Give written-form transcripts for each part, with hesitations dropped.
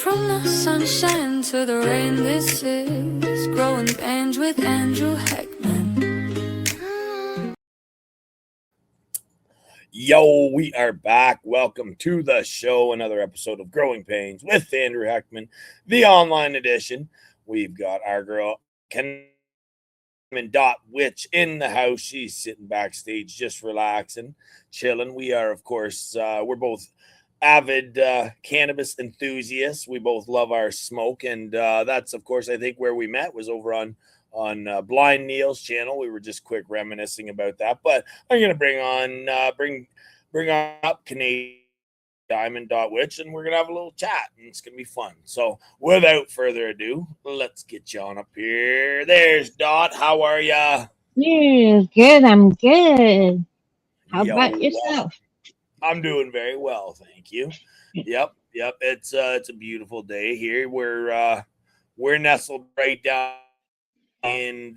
From the sunshine to the rain, this is Growing Pains with Andrew Heckman. Yo, we are back. Welcome to the show. Another episode of Growing Pains with Andrew Heckman, the online edition. We've got our girl, Canna Witch in the house. She's sitting backstage, just relaxing, chilling. We are, of course, we're both avid cannabis enthusiasts. We both love our smoke, and that's, of course, I think where we met was over on Blind Neil's channel. We were just quick reminiscing about that, but I'm gonna bring on up Canadian Diamond.Witch, and we're gonna have a little chat, and it's gonna be fun. So without further ado, let's get you on up here. There's Dot. How are ya? Yeah, good. I'm good. How about yourself? I'm doing very well, thank you. Yep. It's a beautiful day here. We're nestled right down in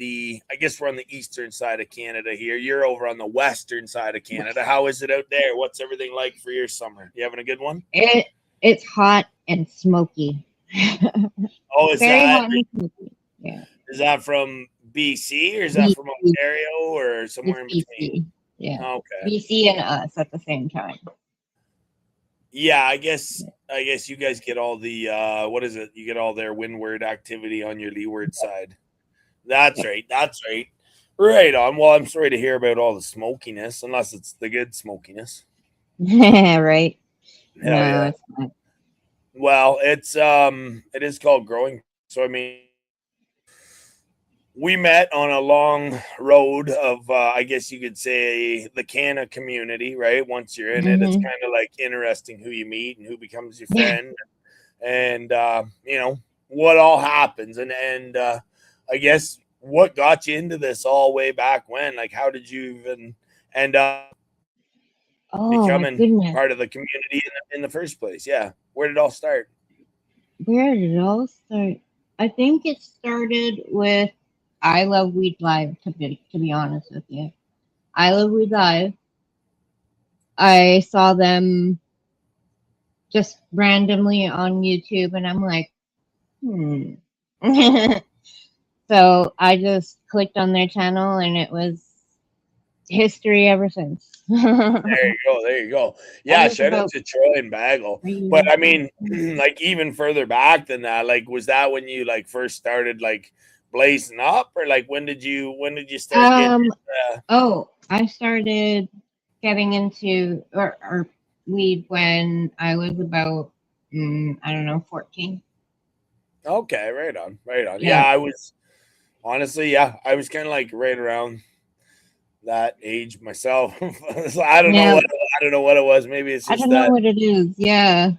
I guess we're on the eastern side of Canada here. You're over on the western side of Canada. How is it out there? What's everything like for your summer? You having a good one? It's hot and smoky. Oh, is very that hot and smoky? Yeah. Is that from BC or is that from Ontario or somewhere in between? Yeah. Okay. BC and us at the same time. Yeah, I guess you guys get all the what is it? You get all their windward activity on your leeward side. That's right. Right on. Well, I'm sorry to hear about all the smokiness, unless it's the good smokiness. Right. Hell yeah. It's not. Well, it is called growing. So I mean, we met on a long road of I guess you could say the Canna community, right? Once you're in it, it's kind of like interesting who you meet and who becomes your friend, and you know what all happens, and I guess what got you into this all way back when? Like, how did you even end up becoming part of the community in the first place? Yeah, where did it all start? I think it started with I Love Weed Live, to be honest with you. I Love Weed Live. I saw them just randomly on YouTube, and I'm like, So I just clicked on their channel, and it was history ever since. There you go. Yeah, shout out to Troy and Bagel. But I mean, like even further back than that, like was that when you like first started like blazing up, or like when did you start getting I started getting into or weed when I was about I don't know, 14. Okay, right on. Yeah, I was honestly, I was kind of like right around that age myself. So I don't know what it was. Maybe it's just I don't know what it is. Yeah.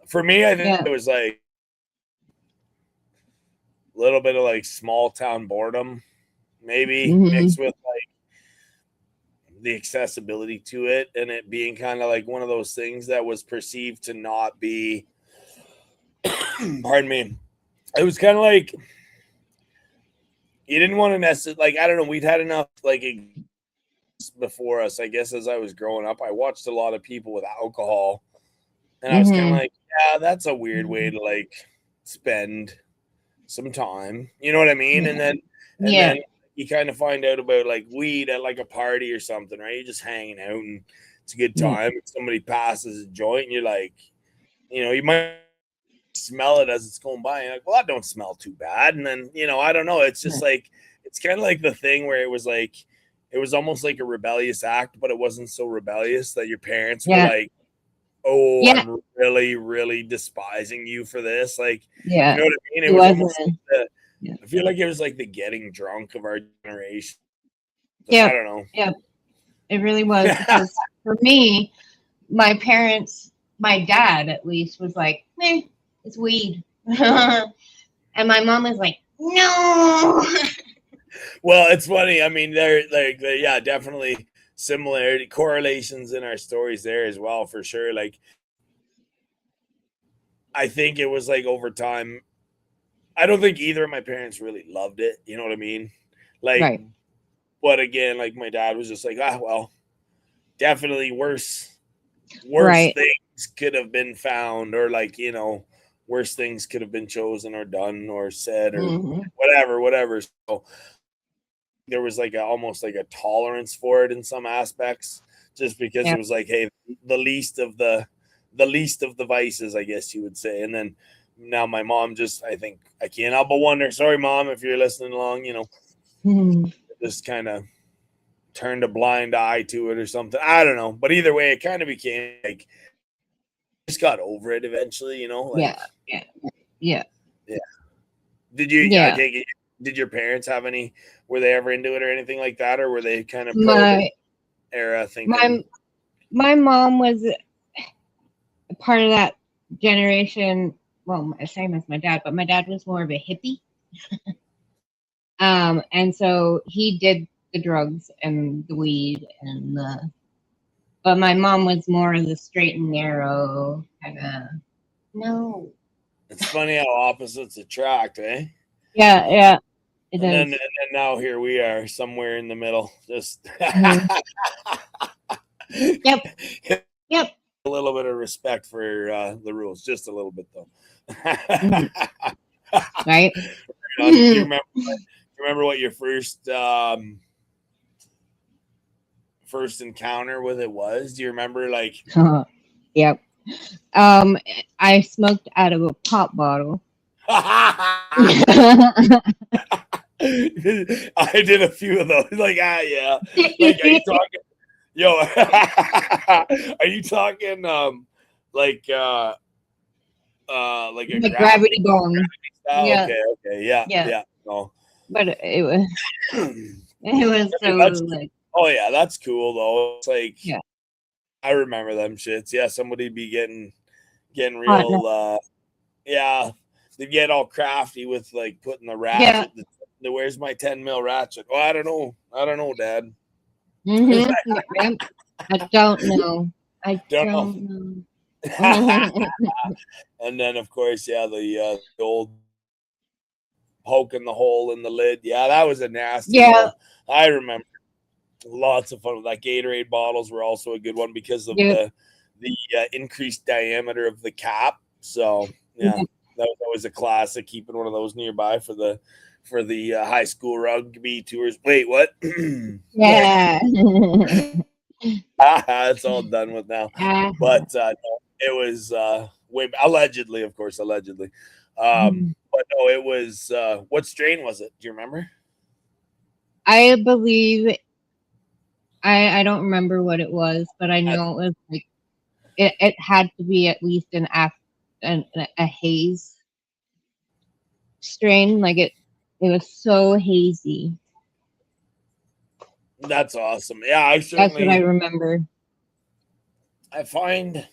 For me, I think it was like a little bit of like small town boredom, maybe mixed with like the accessibility to it, and it being kind of like one of those things that was perceived to not be pardon me. It was kind of like you didn't want to necessarily, like, I don't know, we'd had enough like before us, I guess. As I was growing up, I watched a lot of people with alcohol, and I was kind of like, yeah, that's a weird way to like spend some time, you know what I mean? And then you kind of find out about like weed at like a party or something, right? You're just hanging out and it's a good time. And somebody passes a joint and you're like, you know, you might smell it as it's going by. And you're like, well, that don't smell too bad. And then, you know, I don't know. It's just like, it's kind of like the thing where it was almost like a rebellious act, but it wasn't so rebellious that your parents were like, oh, I'm really, really despising you for this. Like, you know what I mean? It was almost like I feel like it was like the getting drunk of our generation. I don't know. Yeah, it really was. Because for me, my dad at least was like, it's weed. And my mom was like, no. Well, it's funny. I mean, they're definitely similarity, correlations in our stories there as well, for sure. Like, I think it was like over time, I don't think either of my parents really loved it. You know what I mean? Like, but again, like my dad was just like, well, definitely worse things could have been found, or like, you know, worse things could have been chosen or done or said or Mm-hmm. whatever. So there was like almost like a tolerance for it in some aspects, just because Yep. it was like, hey, the least of the vices, I guess you would say. And then now my mom I think I can't help but wonder. Sorry, Mom, if you're listening along, just kind of turned a blind eye to it or something. I don't know, but either way, it kind of became like just got over it eventually. Like Yeah. yeah. Did you? I Yeah. take it. Did your parents have any? Were they ever into it or anything like that, or were they kind of My era thinking? my mom was part of that generation. Well, same as my dad, but my dad was more of a hippie. And so he did the drugs and the weed but my mom was more of the straight and narrow kind of. No. It's funny how opposites attract, eh? Yeah, it And is. then now here we are somewhere in the middle. Just Mhm. Yep. a little bit of respect for the rules, just a little bit though. Mhm. Right. Do you remember what your first encounter with it was? Do you remember like? Yep. I smoked out of a pop bottle. I did a few of those. Like, yeah. Like, are you talking? Yo, are you talking like a Like gravity bong. style? Yeah. Okay, yeah. No. But it was so like, oh yeah, that's cool though. It's like, yeah. I remember them shits. Yeah, somebody be getting Hot now. real yeah, they get all crafty with like putting the ratchet. Yeah. Where's my 10 mil ratchet? Oh, I don't know, Dad. Yep. I don't know. I Don't don't know. know. And then of course, yeah, the old poking the hole in the lid. Yeah, that was a nasty Yeah. one. I remember lots of fun with that. Gatorade bottles were also a good one because of Yep. the increased diameter of the cap. So yeah, Yep. that was always a classic. Keeping one of those nearby for the high school rugby tours. Wait, what? Yeah. It's all done with now. Uh-huh. But no, it was allegedly, of course, allegedly. But no, it was what strain was it? Do you remember? I believe I don't remember what it was, but I know it was like it had to be at least a haze strain. Like it was so hazy. That's awesome. Yeah, That's what I remember. I find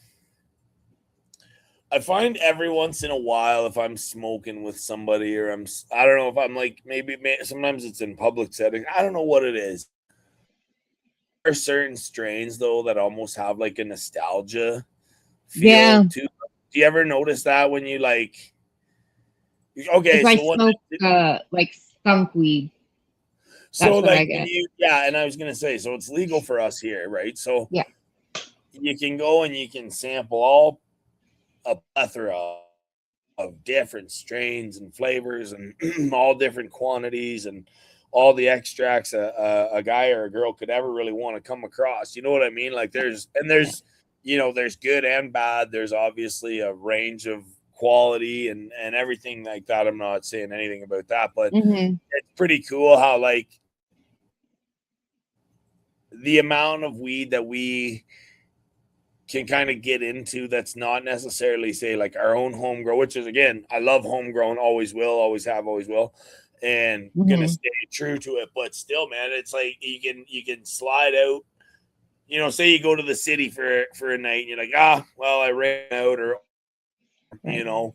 every once in a while, if I'm smoking with somebody or I don't know if I'm like maybe sometimes it's in public setting. I don't know what it is. There are certain strains though that almost have like a nostalgia feel to. Do you ever notice that when you like? Okay, if I smoke like skunk weed. So like when and I was gonna say, so it's legal for us here, right? So yeah, you can go and you can sample all a plethora of different strains and flavors and all different quantities and all the extracts a guy or a girl could ever really want to come across. You know what I mean? Like there's there's good and bad. There's obviously a range of quality and everything like that. I'm not saying anything about that, but it's pretty cool how like the amount of weed that we can kind of get into that's not necessarily say like our own homegrown, which is again, I love homegrown, always will, always have, always will, and gonna stay true to it. But still, man, it's like you can slide out, say you go to the city for a night and you're like, well, I ran out or didn't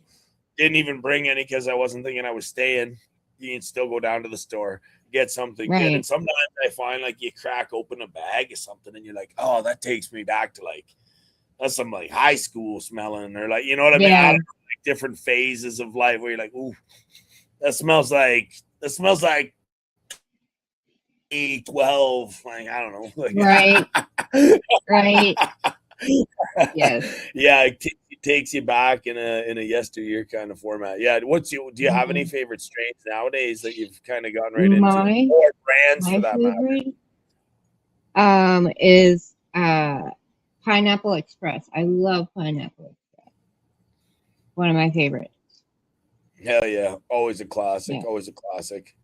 even bring any because I wasn't thinking I was staying. You can still go down to the store, get something good. And sometimes I find like you crack open a bag of something and you're like, oh, that takes me back to like that's some like high school smelling or like, you know what I mean? I don't know, like different phases of life where you're like, ooh, that smells like 12. Like, I don't know. Like, right. Yes. Yeah. takes you back in a yesteryear kind of format. Yeah. Do you have any favorite strains nowadays that you've kind of gotten right into, or brands for My that matter? favorite is Pineapple Express. I love Pineapple Express. One of my favorites. Hell yeah, always a classic. Yeah. Always a classic.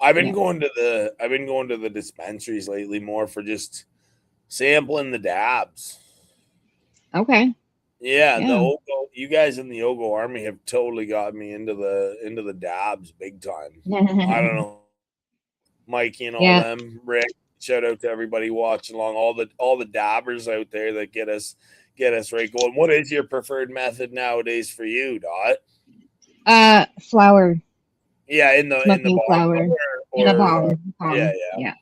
I've been Yeah. going to the dispensaries lately more for just sampling the dabs. Okay. Yeah, the Yeah. OGGO, you guys in the OGGO army have totally got me into the dabs big time. I don't know, Mikey and all Yeah. them, Rick. Shout out to everybody watching along, all the dabbers out there that get us right going. What is your preferred method nowadays for you, Dot? Flower. Yeah, in the Smoking bomb flower. or In a bomb. yeah, Yeah.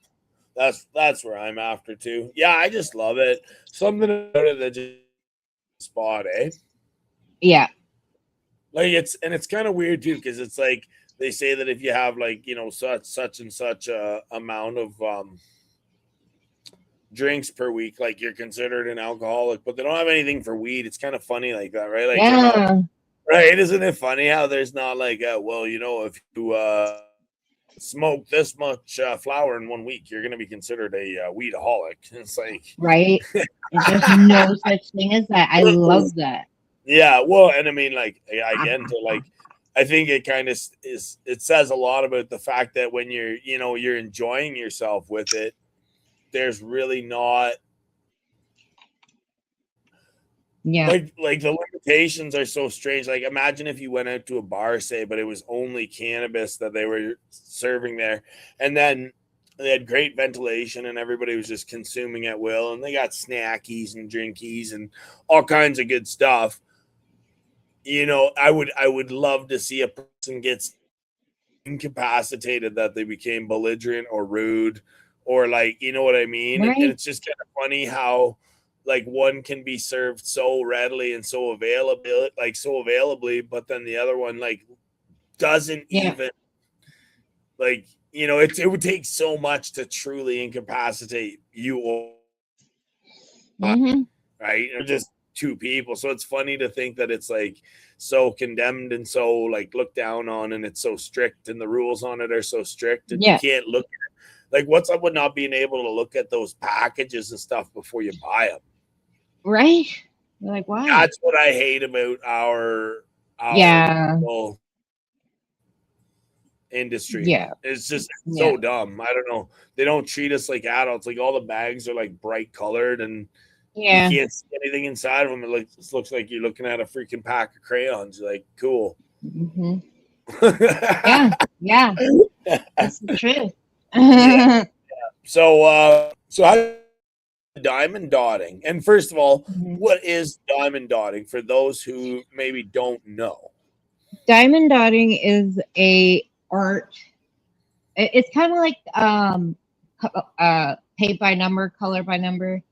that's where I'm after too. Yeah, I just love it. Something about it that just spot, eh? Yeah. Like it's kind of weird too, because it's like they say that if you have like, such and such a amount of drinks per week, like you're considered an alcoholic, but they don't have anything for weed. It's kind of funny like that, right? Like they're not, Yeah. right? Isn't it funny how there's not like, well, if you smoke this much flour in 1 week, you're going to be considered a weedaholic. It's like, Right. There's no such thing as that. I love that. yeah. Well, and I mean, like, again, to like, I think it kind of it says a lot about the fact that when you're enjoying yourself with it, there's really not, Yeah. like the limitations are so strange. Like, imagine if you went out to a bar, say, but it was only cannabis that they were serving there, and then they had great ventilation and everybody was just consuming at will, and they got snackies and drinkies and all kinds of good stuff. I would love to see a person get incapacitated that they became belligerent or rude, or like, you know what I mean? Right. And it's just kind of funny how like one can be served so readily and so availably, but then the other one like doesn't even, like, it would take so much to truly incapacitate you, or right? Or just two people. So it's funny to think that it's like so condemned and so like looked down on, and it's so strict, and the rules on it are so strict, and you can't look at it. Like, what's up with not being able to look at those packages and stuff before you buy them? Right. You're like, why? That's what I hate about our local industry. Yeah. It's just so dumb. I don't know. They don't treat us like adults. Like, all the bags are like bright colored, and you can't see anything inside of them. It looks like you're looking at a freaking pack of crayons. You're like, cool. Yeah. That's the truth. So how diamond dotting? And first of all, what is diamond dotting for those who maybe don't know? Diamond dotting is a art. It's kind of like paint by number, color by number.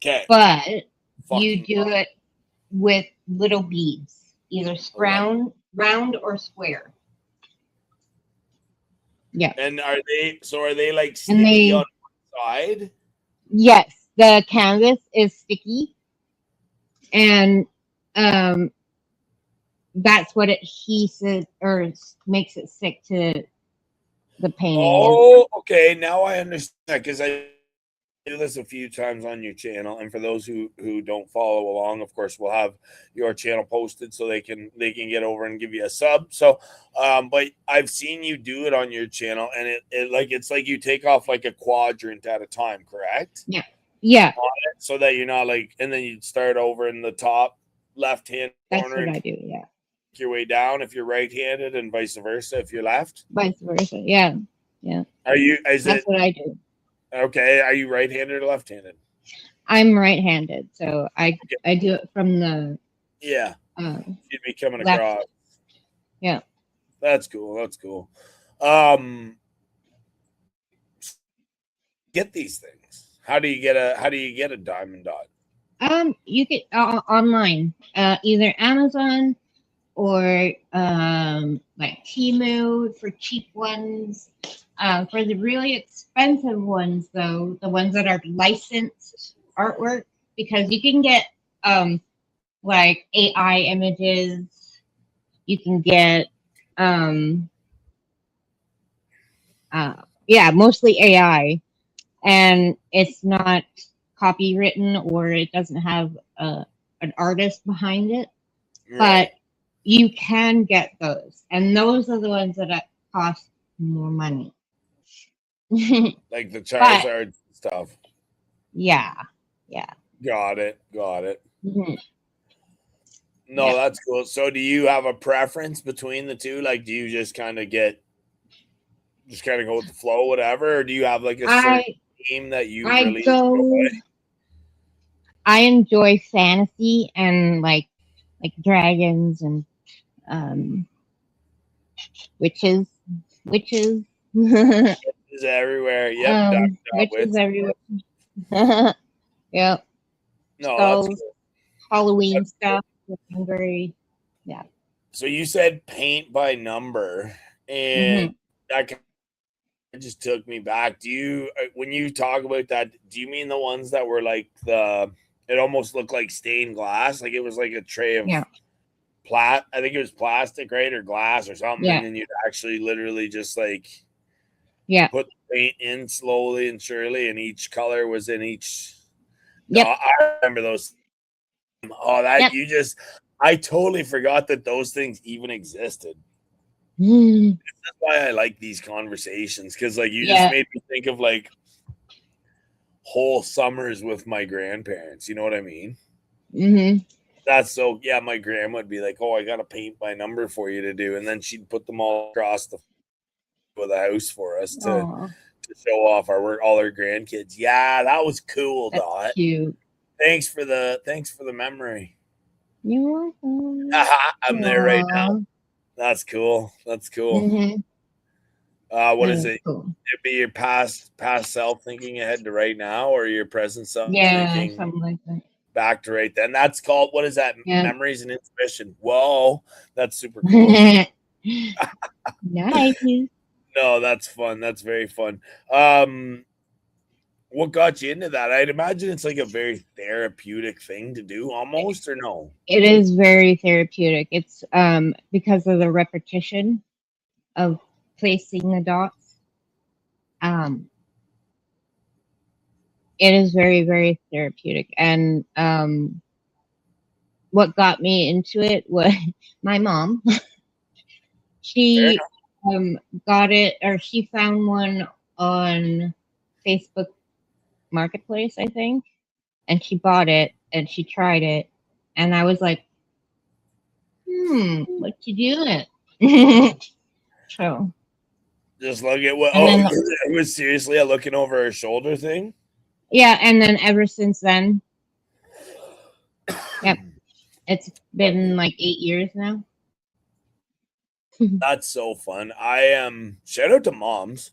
Okay. But you do it with little beads, either round or square. Yeah. And are they like sticky on one side? Yes, the canvas is sticky, and that's what adheres or makes it stick to the painting. Oh, okay. Now I understand, because I do this a few times on your channel, and for those who don't follow along, of course, we'll have your channel posted so they can get over and give you a sub. So but I've seen you do it on your channel, and it's like you take off like a quadrant at a time, correct? Yeah So that you're not like, and then you start over in the top left hand corner. That's what I do. Your way down if you're right-handed, and vice versa if you're left. Vice versa. Yeah. That's what I do. Okay, are you right-handed or left-handed? I'm right-handed, so I do it from the you'd be coming left. across. Yeah, that's cool. Get these things. How do you get a diamond dot? You get online, either Amazon or like Temu for cheap ones. For the really expensive ones, though, the ones that are licensed artwork, because you can get like AI images. You can get yeah, mostly AI, and it's not copywritten or it doesn't have an artist behind it, Right. but you can get those, and those are the ones that cost more money. Like the But Charizard stuff. yeah, yeah, Got it. Got it. mhm, No, yeah. that's cool. So do you have a preference between the two? Like, do you just kind of go with the flow, whatever? Or do you have like a certain I theme that you I really go. enjoy? I enjoy fantasy and like dragons and um witches, witches, Is everywhere. Yep. Dot, dot, witches wits. everywhere. Yep, No, that's skulls, cool. Halloween That's cool. stuff. I'm very yeah. So you said paint by number, and Hmm. that kind of just took me back. Do you, when you talk about that, do you mean the ones that were like it almost looked like stained glass? Like it was like a tray of Yeah, I think it was plastic, right? Or glass or something. yeah, And then you'd actually literally just like yeah, put the paint in slowly and surely, and each color was in each. No, yep, I remember those. Oh, yep. I totally forgot that those things even existed. Mm, That's why I like these conversations, because like you just yeah. made me think of like whole summers with my grandparents. You know what I mean? Hmm. That's so yeah. My grandma would be like, "Oh, I got a paint by number for you to do," and then she'd put them all across the house for us Oh, to show off our work, all our grandkids. Yeah, that was cool, that's Dot. cute. Thanks for the memory. You're welcome. I'm there right now. Aw. That's cool. That's cool. Hmm. What That is is it? cool. It be your past self thinking ahead to right now, or your present self Yeah, thinking something like that. back to right then? That's called, what is that? Yeah. Memories and intuition. Whoa, that's super cool. Nice. No, that's fun. That's very fun. Um, what got you into that? I'd imagine it's like a very therapeutic thing to do, almost, or no? It is very therapeutic. It's because of the repetition of placing the dots. Um, it is very, very therapeutic. And what got me into it was my mom. Fair She enough. got it, or she found one on Facebook Marketplace, I think, and she bought it and she tried it, and I was like, what you doing? So, Just look at what. and Oh, then it was seriously a looking over her shoulder thing. yeah, and then ever since then, yep, it's been like 8 years now. That's so fun. I am shout out to moms.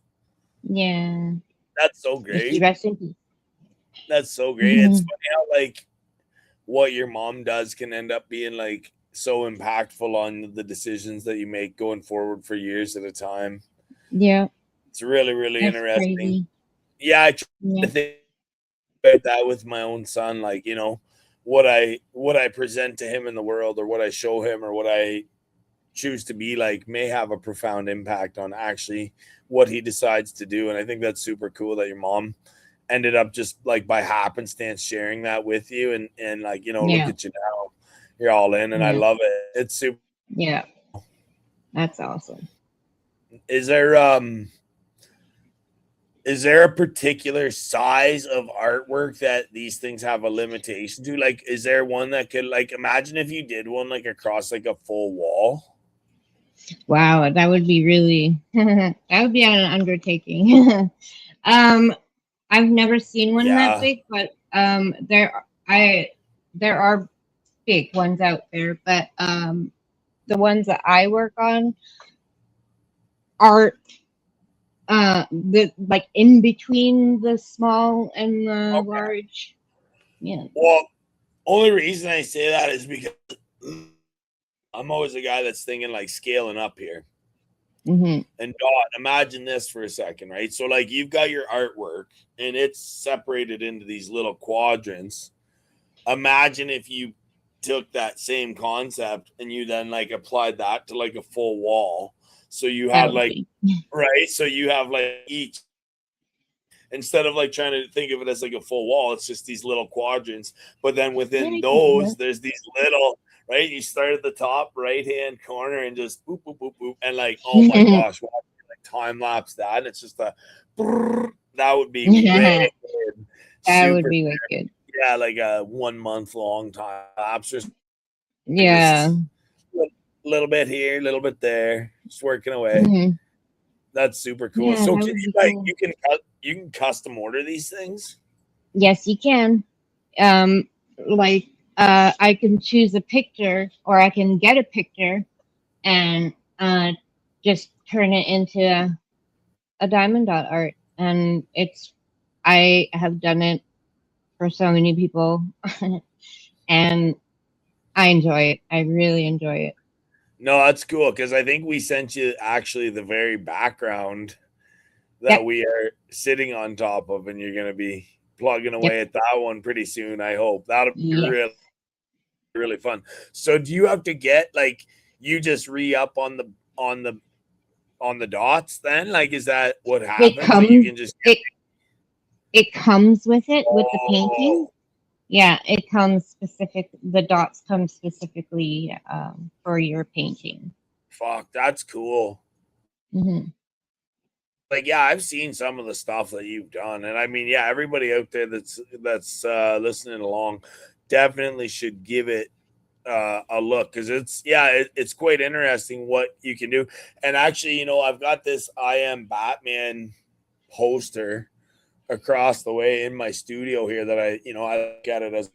Yeah, That's so if you great. rest in peace. That's so great. It's funny how like what your mom does can end up being like so impactful on the decisions that you make going forward for years at a time. Yeah, It's really, really that's interesting. crazy. Yeah, I try Yeah, to think about that with my own son, like, what I present to him in the world, or what I show him, or what I choose to be like, may have a profound impact on actually what he decides to do. And I think that's super cool that your mom ended up just like by happenstance sharing that with you, and like, look yeah, at you now, you're all in, and I yeah, love it. It's super. yeah. That's awesome. Is there a particular size of artwork that these things have a limitation to? Like, is there one that could, like, imagine if you did one like across like a full wall? Wow, that would be really that would be an undertaking. um, I've never seen one that Yeah. big, but there are big ones out there, but the ones that I work on are the like in between the small and the Okay. large. Yeah. Well, only reason I say that is because I'm always a guy that's thinking like scaling up here. Mm-hmm. And Dot, imagine this for a second, right? So like you've got your artwork and it's separated into these little quadrants. Imagine if you took that same concept and you then like applied that to like a full wall. So you That had would like, be. right? So you have like each, instead of like trying to think of it as like a full wall, it's just these little quadrants. But then Yeah, within I can do those, that. there's these little, right? You start at the top right hand corner and just boop, boop, boop, boop. And like, oh my gosh, watch me, like time lapse that. And it's just a, that would be That wicked. would Super. be wicked. Yeah, like a 1 month long time lapse, just Yeah. a little bit here, a little bit there, just working away. Mhm. That's super cool. Yeah, So that can would you be like cool. you can custom order these things? Yes, you can. Um, like I can choose a picture, or I can get a picture and just turn it into a diamond dot art, and it's I have done it for so many people, and I enjoy it. I really enjoy it. No, that's cool because I think we sent you actually the very background that Yep, we are sitting on top of, and you're gonna be plugging yep, away at that one pretty soon. I hope that'll be yes. really fun. So do you have to get like you just re-up on the dots then? Like is that what It happens that you comes can just it it comes with it with the painting. oh Yeah, it comes specific. The dots come specifically for your painting. fuck, that's cool. Hmm. Like yeah, I've seen some of the stuff that you've done, and I mean yeah, everybody out there that's listening along definitely should give it a look because it's yeah it's quite interesting what you can do. And actually, you know, I've got this I Am Batman poster across the way in my studio here that I, you know, I look at it as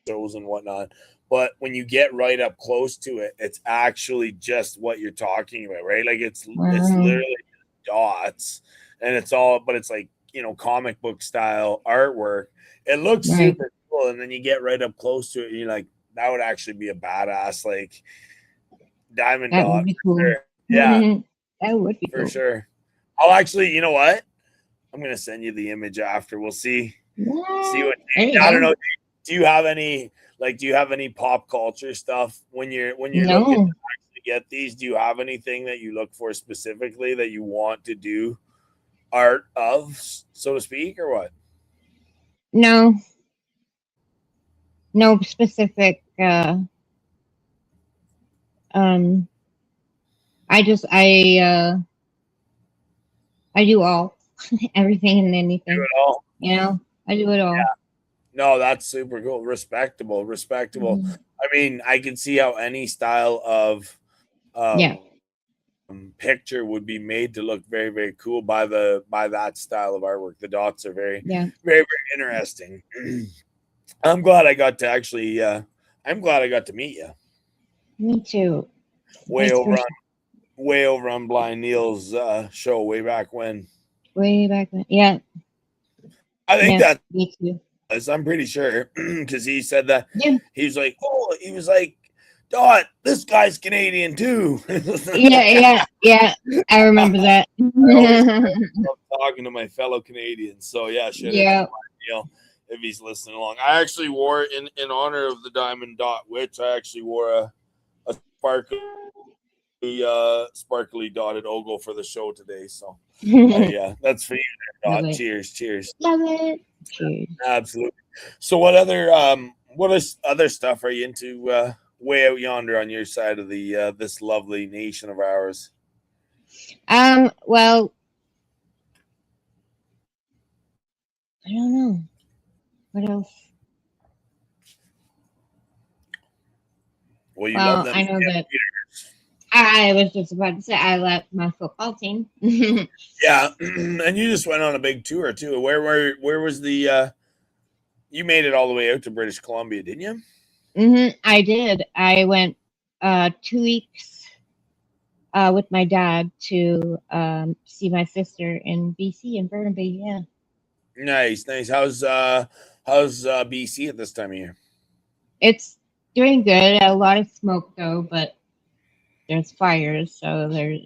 shows and whatnot. But when you get right up close to it, it's actually just what you're talking about, right? Like it's Wow. literally dots, and it's all, but it's like, you know, comic book style artwork. It looks Right. super cool, and then you get right up close to it, and you're like, that would actually be a badass like diamond That would dot be for cool. sure. Yeah, That would be for cool. sure. I'll actually, you know what? I'm gonna send you the image after. We'll see Yeah. what There you I don't go. know. Do you have any like do you have any pop culture stuff when you're looking to No, actually get these? Do you have anything that you look for specifically that you want to do art of, so to speak, or what? no, no specific. Um, I do all, everything and Do anything. it all. You know, I do it all. No, that's super cool. Respectable, respectable. Mhm. I mean, I can see how any style of Yeah, picture would be made to look very, very cool by the by that style of artwork. The dots are yeah. very interesting. I'm glad I got to actually. I'm glad I got to meet you. Me too. Way Vice over versa. on way over on Blind Neil's show way back when. Way back then. Yeah, I think yeah. that Me too. was. I'm pretty sure because he said that Yeah, he was like, oh, he was like, Dot, this guy's Canadian too. yeah, yeah, yeah. I remember that. I always love talking to my fellow Canadians. So yeah, shout out to Yeah. Blind Neil if he's listening along. I actually wore in honor of the Diamond Dot Witch. I actually wore a sparkly dotted OGGO for the show today. So yeah, that's for you there, Love Dot. it. Cheers, cheers. Love it. Cheers. Absolutely. So what is other stuff are you into way out yonder on your side of the this lovely nation of ours? Well, I don't know. What else? Well, you love Well, them. I know that I was just about to say I left my football team. Yeah, and you just went on a big tour too. Where was the you made it all the way out to British Columbia, didn't you? I did. I went 2 weeks with my dad to see my sister in BC in Burnaby. Yeah, Nice, nice. How's BC at this time of year? it's doing good. A lot of smoke though, but there's fires, so there's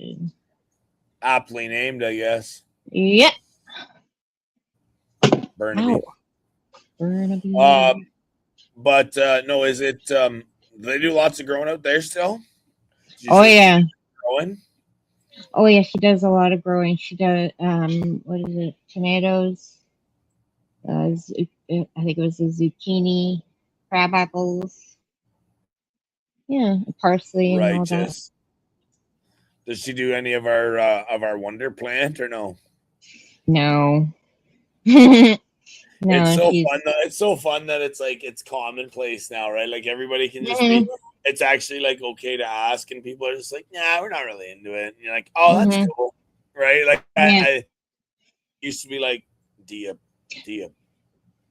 Aptly named, I guess. yeah. Burnaby. Ow, Burnaby. Um, But no, is it? They do lots of growing out there still. Did you Oh say she yeah. did growing? Oh yeah, she does a lot of growing. She does what is it? Tomatoes. I think it was the zucchini, crab apples. Yeah, parsley and all that. Righteous. Does she do any of our wonder plant or no? No. It's No, so she's fun. It's so fun that it's like it's commonplace now, right? Like everybody can just be. Mhm, It's actually like okay to ask, and people are just like, "Nah, we're not really into it." And you're like, "Oh, that's mhm. cool," right? Like Yeah. I used to be like, "Do you, do you,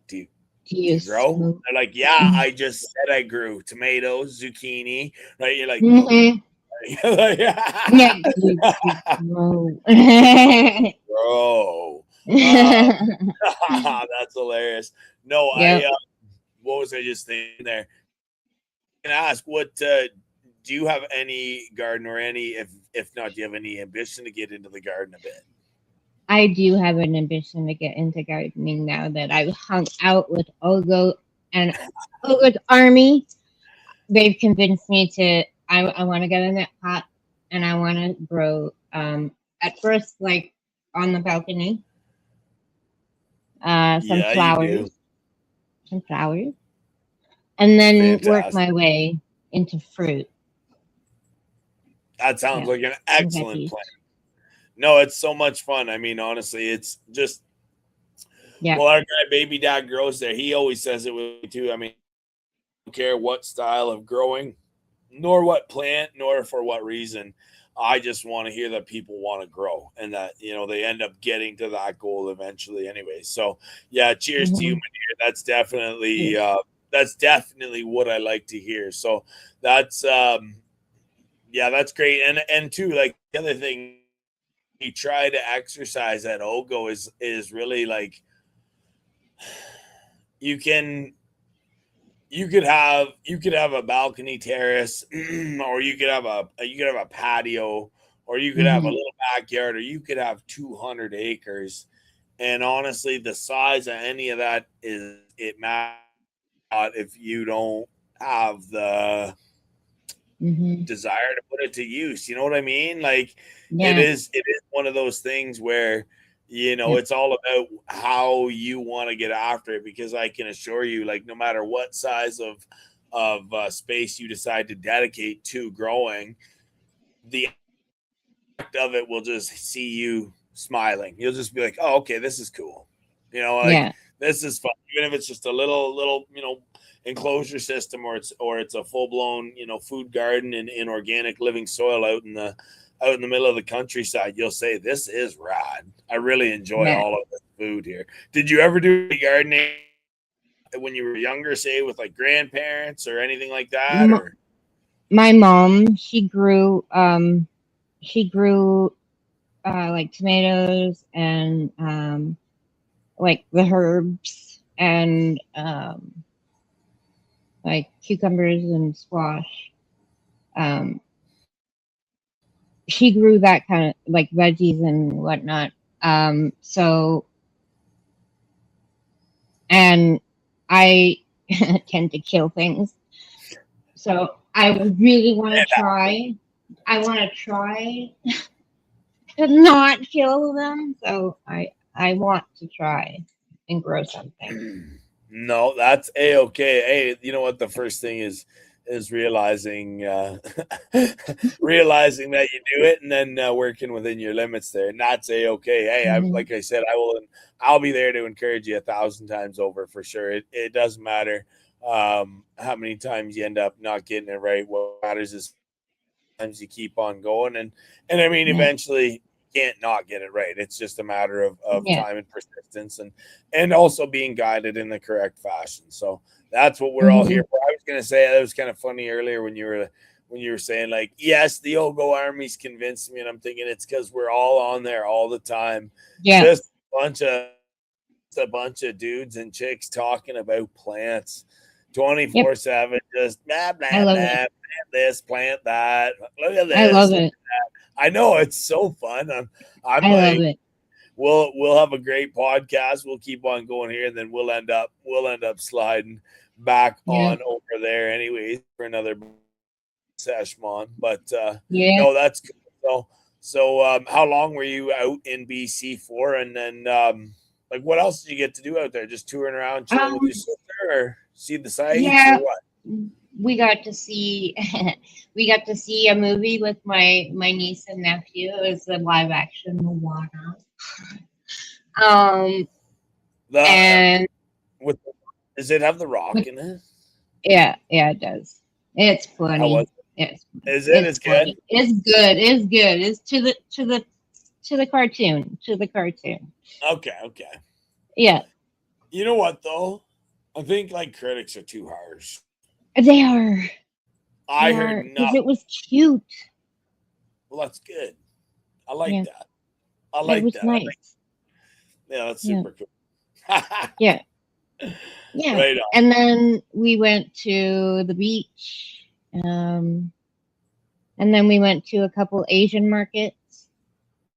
do you, Do do you you grow?" smoke? They're like, "Yeah, Mhm. I just said I grew tomatoes, zucchini." Right? You're like, "Okay." Mhm. Like, Yeah, you smoke. bro, that's hilarious. No, I. Yep. What was I just thinking there? Can I ask what do you have any garden or any if not do you have any ambition to get into the garden a bit? I do have an ambition to get into gardening now that I've hung out with OGGO and OGGO's army. They've convinced me to. I want to get in that pot and I want to grow. At first, like on the balcony, Yeah, you do. some flowers, and then work Fantastic. my way into fruit. That sounds Yeah, like an and excellent veggies. plan. No, it's so much fun. I mean, honestly, it's just Yeah. well, our guy baby dad grows there. He always says it with me too. I mean, I don't care what style of growing, nor what plant, nor for what reason. I just want to hear that people want to grow and that they end up getting to that goal eventually anyway. So yeah, cheers to you, my Mhm. dear. Yeah. That's definitely what I like to hear. So that's yeah, that's great. And too, like the other thing you try to exercise at OGGO is really like you can you could have a balcony terrace or you could have a patio or you could have a Mhm. little backyard or you could have 200 acres and honestly the size of any of that is it matters if you don't have the Mhm. desire to put it to use. You know what I mean? Like it Yeah. is it is one of those things where Yep. it's all about how you want to get after it because I can assure you like no matter what size of space you decide to dedicate to growing, the act of it will just see you smiling. You'll just be like, "Oh, okay, this is cool." Like Yeah. this is fun. Even if it's just a little, enclosure system or it's a full-blown, food garden in organic living soil out in the middle of the countryside, you'll say this is rad. I really enjoy Yeah. all of this food here. Did you ever do any gardening when you were younger, say with like grandparents or anything like that M- or my mom, she grew like tomatoes and like the herbs and like cucumbers and squash. Um, she grew that kind of like veggies and whatnot. So and I tend to kill things. So I really want to try. I want to try to not kill them. So I want to try and grow something. No, that's a-okay. Hey, you know what? The first thing is realizing realizing that you do it and then working within your limits there. And that's a-okay. Hey, Mhm. like I said, I'll be there to encourage you 1,000 times over for sure. It doesn't matter how many times you end up not getting it right. What matters is times you keep on going and I mean Yeah. eventually you can't not get it right. It's just a matter of Yeah. time and persistence and also being guided in the correct fashion. So that's what we're all here Mhm. for. I was gonna say that was kind of funny earlier when you were saying like yes the OGGO army's convinced me and I'm thinking it's because we're all on there all the time. Yeah. Just a bunch of dudes and chicks talking about plants Yep. 24/7, just blah I blah love blah, it. plant this, plant that. Look at I love this. it. I know it's so fun. I'm I love like, it. we'll have a great podcast. We'll keep on going here, and then we'll end up sliding. back Yeah. on over there anyways for another session. But Yeah. no, that's good. So how long were you out in BC for? And then like what else did you get to do out there? Just touring around, chilling with your sister, or see the sights, Yeah, or what? we got to see we got to see a movie with my niece and nephew. It was a live action Moana. The And with does it have the Rock in it? yeah, it does. It's How was funny. it? It's Is it? it's It's good. funny. It's good. It's good. It's to the cartoon. To the cartoon. Okay, okay. Yeah, You know what though? I think like critics are too harsh. they are. I They heard are because nothing. it was cute. Well, that's good. I like Yeah, that. I it like was that. nice. Yeah, that's Yeah, super cool. yeah, yeah. Right on. And then we went to the beach. And then we went to a couple Asian markets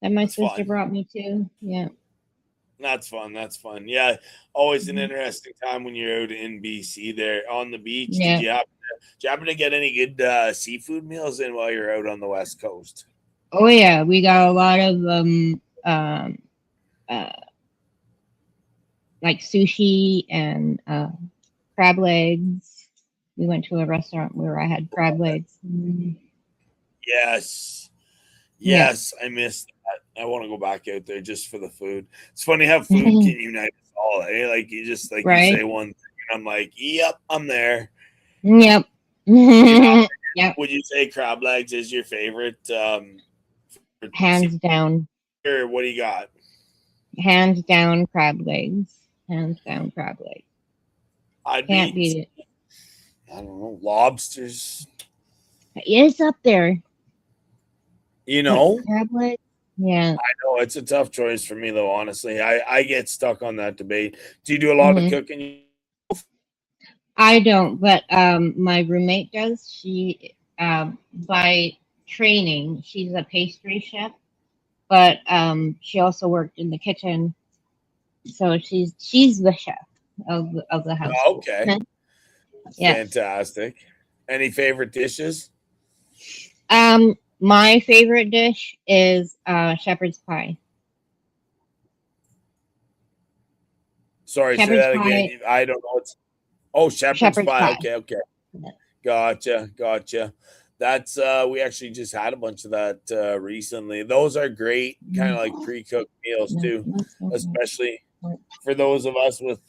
that my That's sister fun. brought me to. Yeah. That's fun. That's fun. Yeah, always an Mhm. interesting time when you're out in BC there on the beach. Yeah. Did you happen to get any good seafood meals in while you're out on the West Coast? Oh yeah, we got a lot of uh like sushi and crab legs. We went to a restaurant where I had crab legs. Yes. Yeah. Yes, I missed that. I want to go back out there just for the food. It's funny how food can unite us all, eh? Like you just like you say Right? one thing and I'm like, yep, I'm there. Yep. You know, Yep. would you say crab legs is your favorite Hands down. or what do you got? Hands down crab legs. Hands down crab legs. I'd Can't be beat it. I don't know, lobsters. It's up there. You But know? crab legs? Yeah. I know it's a tough choice for me though, honestly. I get stuck on that debate. Do you do a lot of Hmm. cooking? I don't, but my roommate does. She by training, she's a pastry chef, but she also worked in the kitchen, so she's the chef of the Oh, household. okay. Yeah. Fantastic. Any favorite dishes? My favorite dish is shepherd's pie. Sorry, say Shepherd's that pie. again. I don't know. It's shepherd's Shepherd's pie. pie. Okay, okay. Gotcha. That's we actually just had a bunch of that recently. Those are great, kind of like pre-cooked meals too, especially for those of us with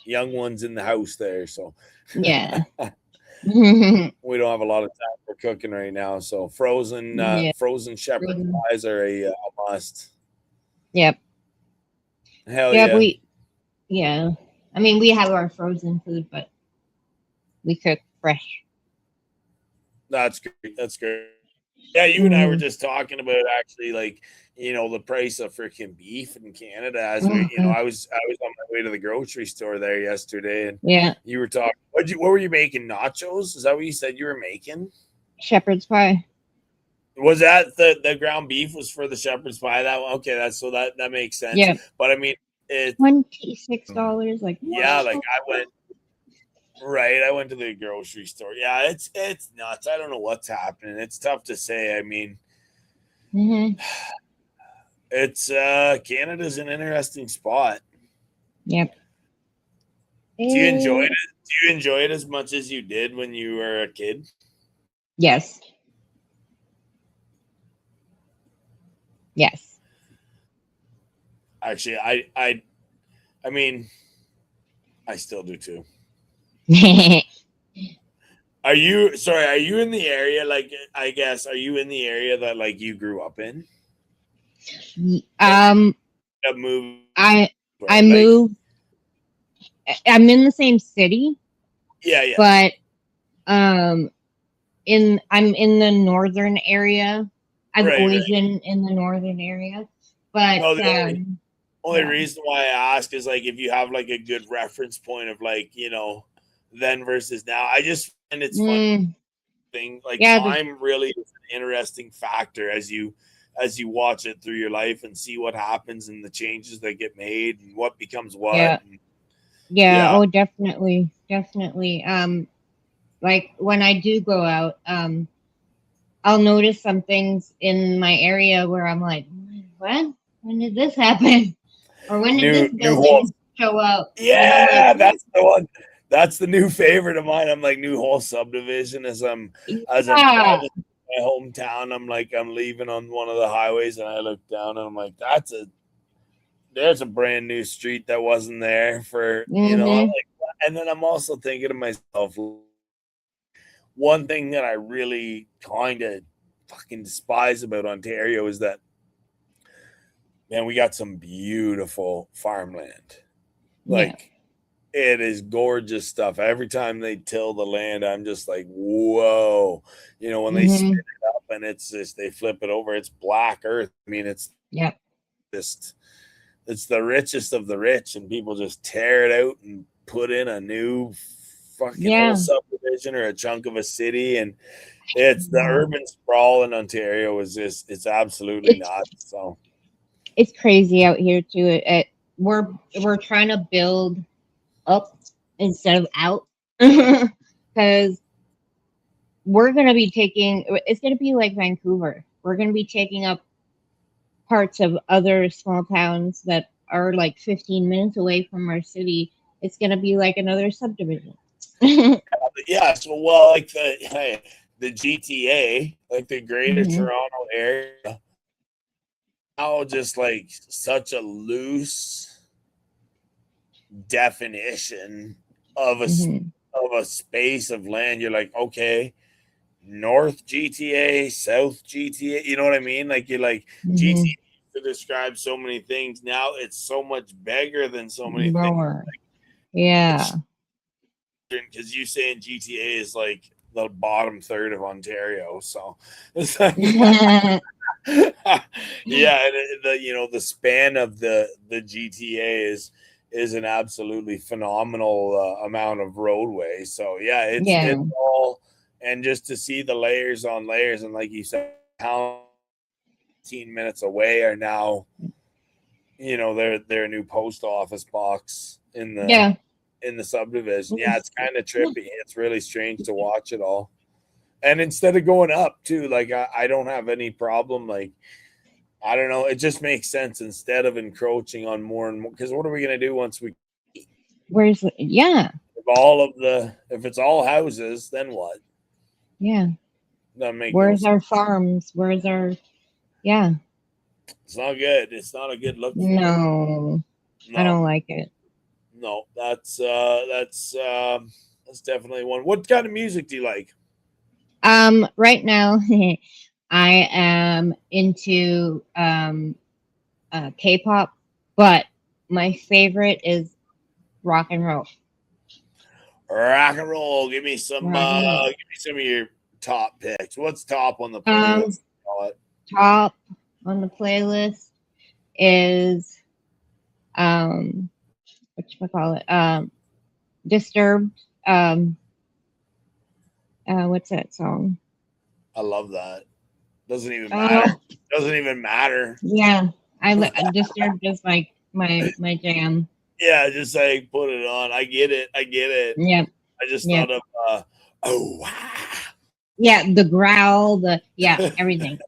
young ones in the house there. So Yeah. we don't have a lot of time for cooking right now. So Yeah. frozen shepherd's pies are a must. Yep. Hell Yep. yeah. Yeah. I mean, we have our frozen food, but we cook fresh. That's great. That's great. Yeah, you and I were just talking about actually like, the price of freaking beef in Canada as Mhm. I was on my way to the grocery store there yesterday and Yeah. you were talking what were you making? Nachos? Is that what you said you were making? Shepherd's pie. Was that the ground beef was for the shepherd's pie? That one? Okay, that makes sense. Yeah. But I mean it $26. Like yeah, like what? I went to the grocery store. Yeah, it's nuts. I don't know what's happening. It's tough to say. I mean, Hmm. it's Canada's an interesting spot. Yep. Do you enjoy it? Do you enjoy it as much as you did when you were a kid? Yes. Yes. Actually, I mean, I still do too. Are you in the area like I guess are you in the area that like you grew up in? A movie I right? Like moved. I'm in the same city, yeah. but um, I'm in the northern area. I've Right. always been in the northern area, but No, the only yeah. reason why I ask is like if you have like a good reference point of like, then versus now. I just find it's fun thing. Like Yeah. time really is an interesting factor as you watch it through your life and see what happens and the changes that get made and what becomes what. Yeah. And Yeah, Yeah, oh definitely, definitely. Like when I do go out, I'll notice some things in my area where I'm like, what? When did this happen? Or when did this new whole. building show up? And I'm like, Yeah, that's the one. That's the new favorite of mine. I'm like new whole subdivision as I'm yeah. driving to my hometown. I'm leaving on one of the highways and I look down and I'm like, there's a brand new street that wasn't there for Mm-hmm. and then I'm also thinking to myself, one thing that I really kind of fucking despise about Ontario is that, man, we got some beautiful farmland. Yeah. Like, it is gorgeous stuff. Every time they till the land, I'm just like, whoa. When they spin Mm-hmm. it up and it's just, they flip it over, it's black earth. I mean, Yep. just, it's the richest of the rich, and people just tear it out and put in a new fucking whole Yeah. subdivision or a chunk of a city. And it's the Yeah. urban sprawl in Ontario is just, it's absolutely It's nuts. So, it's crazy out here too. We're we're trying to build up instead of out because we're gonna be taking. It's gonna be like Vancouver. We're gonna be taking up parts of other small towns that are like 15 minutes away from our city. It's gonna be like another subdivision. yeah, so, well, like the GTA, like the Greater Hmm. Toronto area, now just like such a loose definition of Hmm. a space of land. You're like, okay, North GTA, South GTA. You know what I mean? Like, you're like Hmm. GTA to describe so many things. Now it's so much bigger than so many things. Lower. Yeah. Because you saying GTA is like the bottom third of Ontario, so it's like yeah, and the span of the GTA is an absolutely phenomenal amount of roadway. So yeah, it's Yeah. all, and just to see the layers on layers, and like you said, how 15 minutes away are now, their new post office box Yeah. in the subdivision. Yeah, it's kind of trippy. It's really strange to watch it all. And instead of going up too, like I don't have any problem. Like, I don't know, it just makes sense instead of encroaching on more and more. Because what are we gonna do once we Yeah. if it's all houses, then what? Yeah. Doesn't make no Where's sense. our farms? Where's our yeah. It's not good. It's not a good look for it. No. I No, don't like it. no, that's definitely one. What kind of music do you like? Right now I am into K-pop, but my favorite is rock and roll. Rock and roll. Rock and roll. Give me some of your top picks. What's top on the Um, playlist? Call it. top on the playlist is what you call it? Disturbed. What's that song? I love that. Doesn't even matter. Oh, Doesn't even matter. yeah. Disturbed is like my jam. Yeah, just like put it on. I get it. I get it. Yep. I just thought Yep. of oh wow. Yeah, the growl, everything.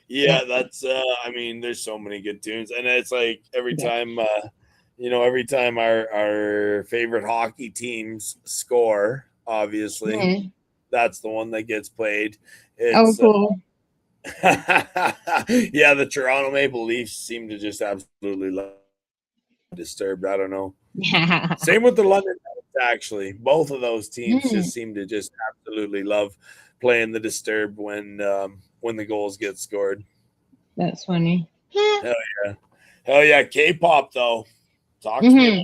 Yeah, Yep. that's I mean, there's so many good tunes. And it's like Yep. every time our favorite hockey teams score, obviously, Mhm. that's the one that gets played. Oh, It's cool. yeah, the Toronto Maple Leafs seem to just absolutely love Disturbed. I don't know. Same with the London Knights, actually. Both of those teams Mm, just seem to just absolutely love playing the Disturbed when the goals get scored. that's funny. Hell yeah. Hell yeah. K-pop though. Talk to me about Hmm.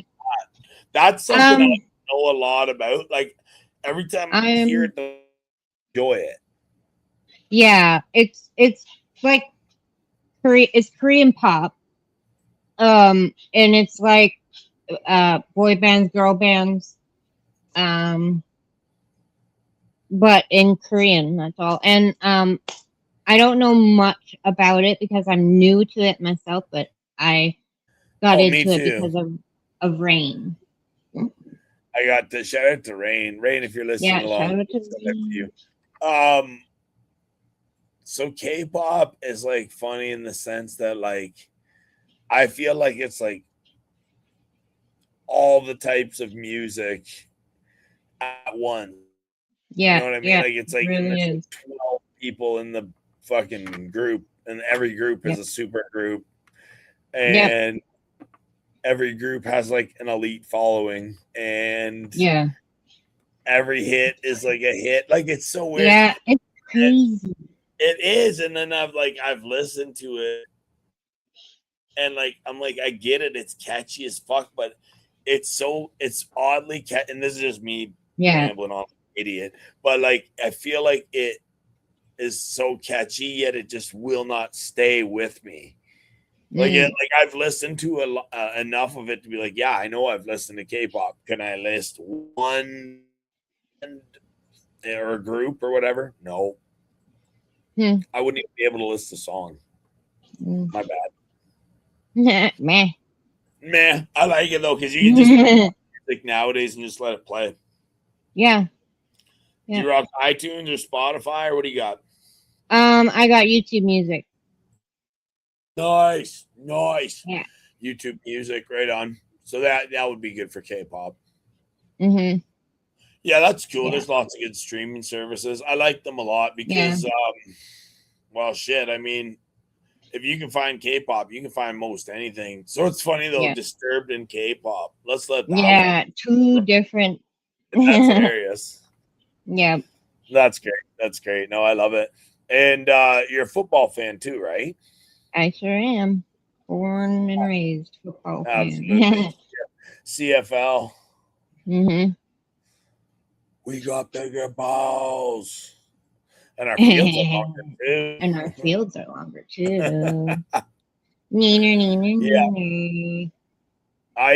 that's something I Um, know a lot about. Like, every time I hear I'm it, I enjoy it. yeah. It's like Korean. It's Korean pop. And it's like boy bands, girl bands. Um, but in Korean. That's all. And I don't know much about it because I'm new to it myself, but I got Oh, me into it too. because of Rain. I got to shout out to Rain. Rain, if you're listening Yeah, along, shout out to send that to Rain. you. So K-pop is like funny in the sense that like I feel like it's like all the types of music at once. You Yeah, know what I mean? yeah, Like it's it like really there's is. like 12 people in the fucking group, and every group is Yep. a super group, Yep. and every group has like an elite following, and Yeah. every hit is like a hit. Like it's so weird. Yeah, it's crazy. It is, and then I've listened to it, and like I'm like I get it. It's catchy as fuck, but it's oddly catchy. And this is just me Yeah. rambling on, idiot. But like I feel like it is so catchy, yet it just will not stay with me. Like Mm. like I've listened to enough of it to be like, yeah, I know I've listened to K-pop. Can I list one or a group or whatever? No, I wouldn't even be able to list a song. My bad. Meh. Meh. I like it though because you can just music nowadays and just let it play. Yeah. Do you rock iTunes or Spotify or what do you got? I got YouTube Music. Nice. Yeah. YouTube Music, right on. So that would be good for K-pop. Mm-hmm. Yeah, that's cool. Yeah. There's lots of good streaming services. I like them a lot because, well, shit. I mean, if you can find K-pop, you can find most anything. So it's funny though, Yeah. Disturbed and K-pop. Let's let that Yeah, two different. That's hilarious. Yeah. That's great. That's great. No, I love it. And you're a football fan too, right? I sure am. Born and raised football fan. Absolutely. CFL. Mm-hmm. We got bigger balls. And our fields are longer too. And our fields are longer too. Neener. Yeah. I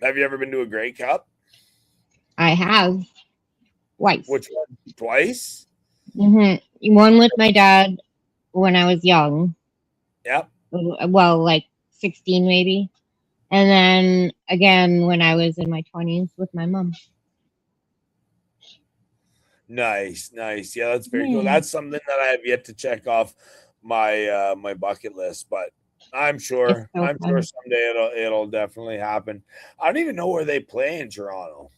have you ever been to a Grey Cup? I have twice. Which one? Twice? Mm-hmm. One with my dad when I was young. Yep. Well, like 16 maybe. And then again when I was in my 20s with my mom. Nice. Yeah, that's very cool. That's something that I have yet to check off my my bucket list, but I'm sure sure someday it'll definitely happen. I don't even know where they play in Toronto.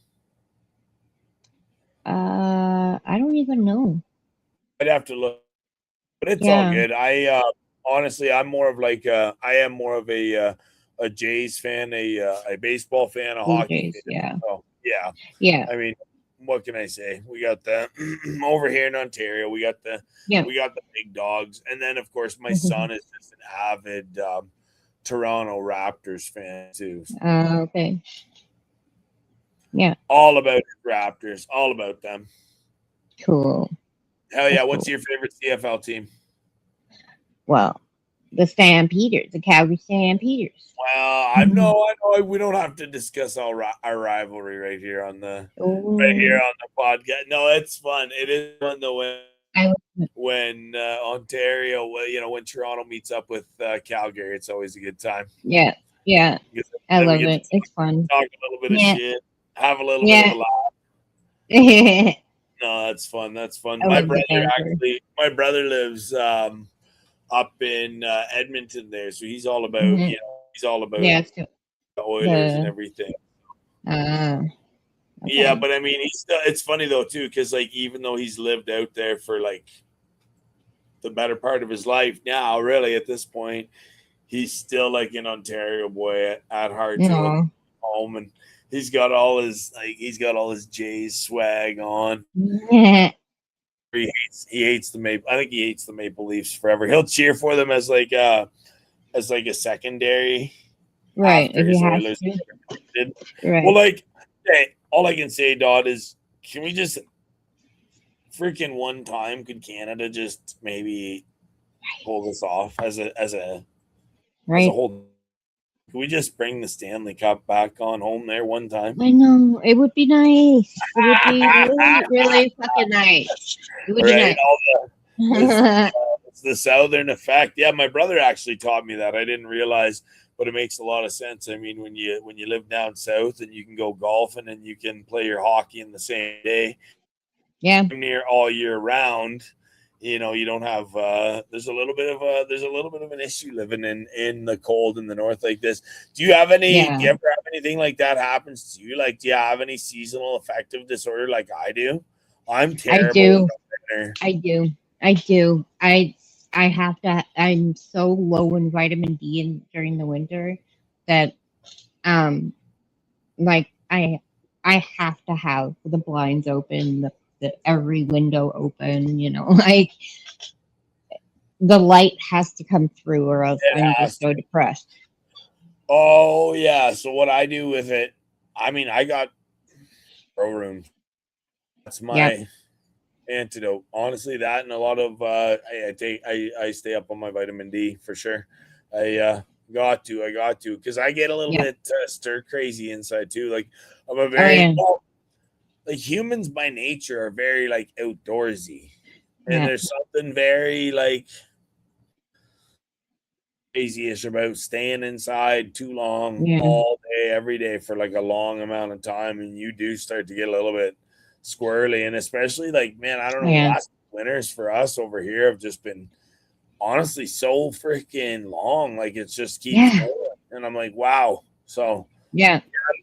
I don't even know. I'd have to look, but it's all good. I honestly, I'm more of like I am more of a Jays fan, a baseball fan, a hockey fan. Yeah. So, yeah. Yeah. I mean, what can I say? We got the over here in Ontario. We got the big dogs, and then of course my son is just an avid Toronto Raptors fan too. Okay. Yeah. All about Raptors. All about them. Cool. Hell yeah! What's your favorite CFL team? Well, the Stampeders, the Calgary Stampeders. Well, I know. We don't have to discuss our rivalry right here on the podcast. No, it's fun. It is fun though when Ontario, when Toronto meets up with Calgary. It's always a good time. Yeah. I love it. It's fun. Talk a little bit of shit. Have a little bit of a laugh. No, that's fun. My brother lives up in Edmonton there, so he's all about the Oilers and everything. Okay. Yeah, but I mean, it's funny though too, because like even though he's lived out there for like the better part of his life now, really at this point, he's still like an Ontario boy at heart. Home, and he's got all his Jays swag on. He hates the Maple. I think he hates the Maple Leafs forever. He'll cheer for them as like a secondary, right? If he has to. Right. Well, like, hey, all I can say, Dodd, is can we just freaking one time could Canada just maybe pull this off as a whole? Can we just bring the Stanley Cup back on home there one time? I know. It would be nice. It would be really, really fucking nice. It would be nice. It's the Southern effect. Yeah, my brother actually taught me that. I didn't realize but it makes a lot of sense. I mean, when you live down south and you can go golfing and you can play your hockey in the same day, Yeah. near all year round, you don't have there's a little bit of an issue living in the cold in the north like this. Do you ever have anything like that happens to you? Like, do you have any seasonal affective disorder like I do? I'm terrible. I do. I have to. I'm so low in vitamin D during the winter that like I have to have the blinds open, the every window open. Like the light has to come through, or else I'm just so depressed. Oh yeah. So what I do with it, I mean, I got grow rooms. That's my antidote. Honestly, that and a lot of I stay up on my vitamin D for sure. I got to because I get a little bit stir crazy inside too. Like I'm a very like humans by nature are very like outdoorsy, and there's something very like crazy-ish about staying inside too long all day every day for like a long amount of time, and you do start to get a little bit squirrely. And especially like, man, I don't know, the last winters for us over here have just been honestly so freaking long. Like it's just keeps going, and I'm like, wow. So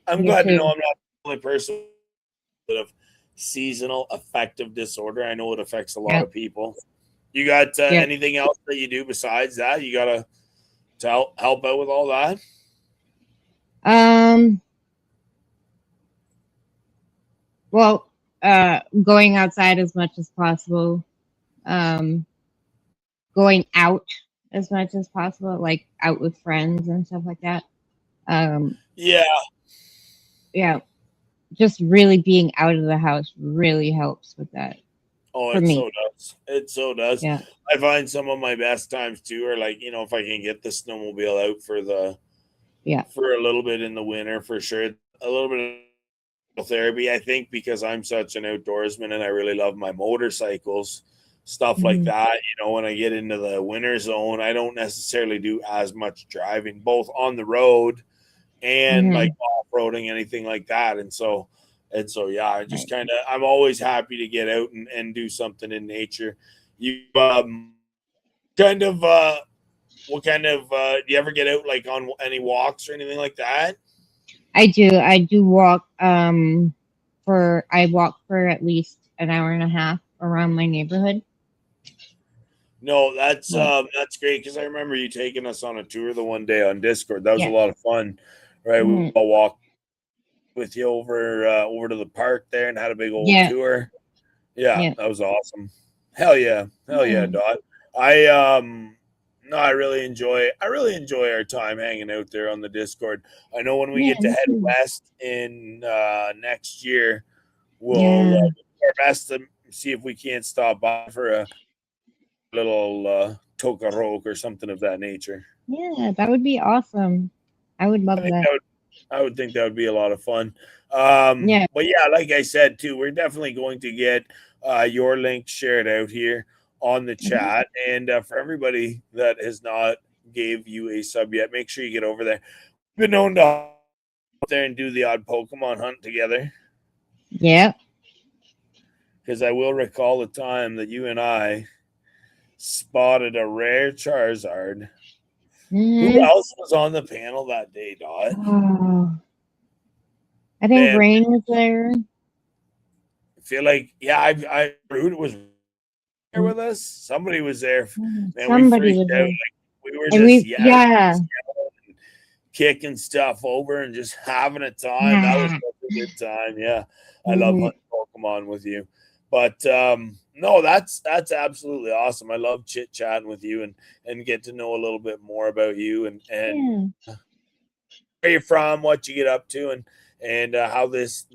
I'm glad to know I'm not the only person of seasonal affective disorder. I know it affects a lot of people. You got anything else that you do besides that? You gotta to help out with all that? Well, going outside as much as possible. Going out as much as possible, like out with friends and stuff like that. Yeah. Just really being out of the house really helps with that. Oh, so does. It so does. Yeah. I find some of my best times too are like, if I can get the snowmobile out for a little bit in the winter for sure. A little bit of therapy, I think, because I'm such an outdoorsman and I really love my motorcycles, stuff like that. When I get into the winter zone, I don't necessarily do as much driving, both on the road and like off-roading, anything like that. And so yeah, I just I'm always happy to get out and do something in nature. You what kind of do you ever get out like on any walks or anything like that? I do walk I walk for at least an hour and a half around my neighborhood. No, that's great, because I remember you taking us on a tour the one day on Discord. That was a lot of fun, right? We all walked with you over to the park there and had a big old tour. Yeah, that was awesome. Hell yeah, Dot. I really enjoy our time hanging out there on the Discord. I know when we get to head west in next year, we'll do our best to see if we can't stop by for a little tokaroke or something of that nature. Yeah, that would be awesome. I would love that. I would think that would be a lot of fun. But yeah, like I said too, we're definitely going to get your link shared out here on the chat, and for everybody that has not gave you a sub yet, make sure you get over there. We've been known to out there and do the odd Pokemon hunt together. Yeah. Because I will recall the time that you and I spotted a rare Charizard. Who else was on the panel that day, Dot? I think Rain was there. I feel like, I Rude was there with us. Somebody was there. Man, somebody we freaked out. Like, we were just yelling, kicking stuff over and just having a time. That was such a good time. Yeah, I love hunting Pokemon with you. But no, that's absolutely awesome. I love chit chatting with you and get to know a little bit more about you and where you're from, what you get up to, and how this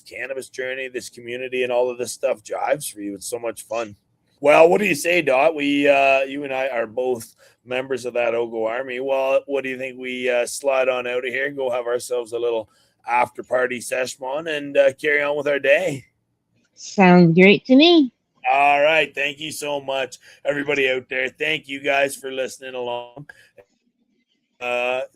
cannabis journey, this community, and all of this stuff jives for you. It's so much fun. Well, what do you say, Dot? We you and I are both members of that OGGO army. Well, what do you think we slide on out of here, go have ourselves a little after party session and carry on with our day? Sounds great to me. All right. Thank you so much, everybody out there. Thank you guys for listening along.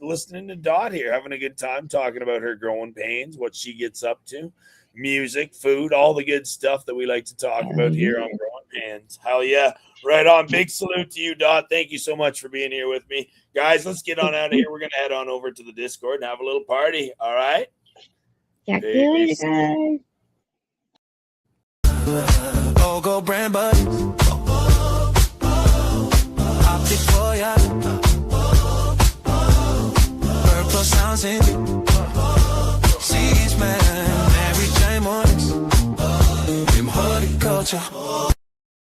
listening to Dot here, having a good time talking about her growing pains, what she gets up to, music, food, all the good stuff that we like to talk about here on Growing Pains. Hell yeah. Right on. Big salute to you, Dot. Thank you so much for being here with me. Guys, let's get on out of here. We're going to head on over to the Discord and have a little party. All right? Talk to you later, guys. OGGO brand buddies. Optic for ya. Purple sounds in you. Seas man. Every day mornings. In horticulture.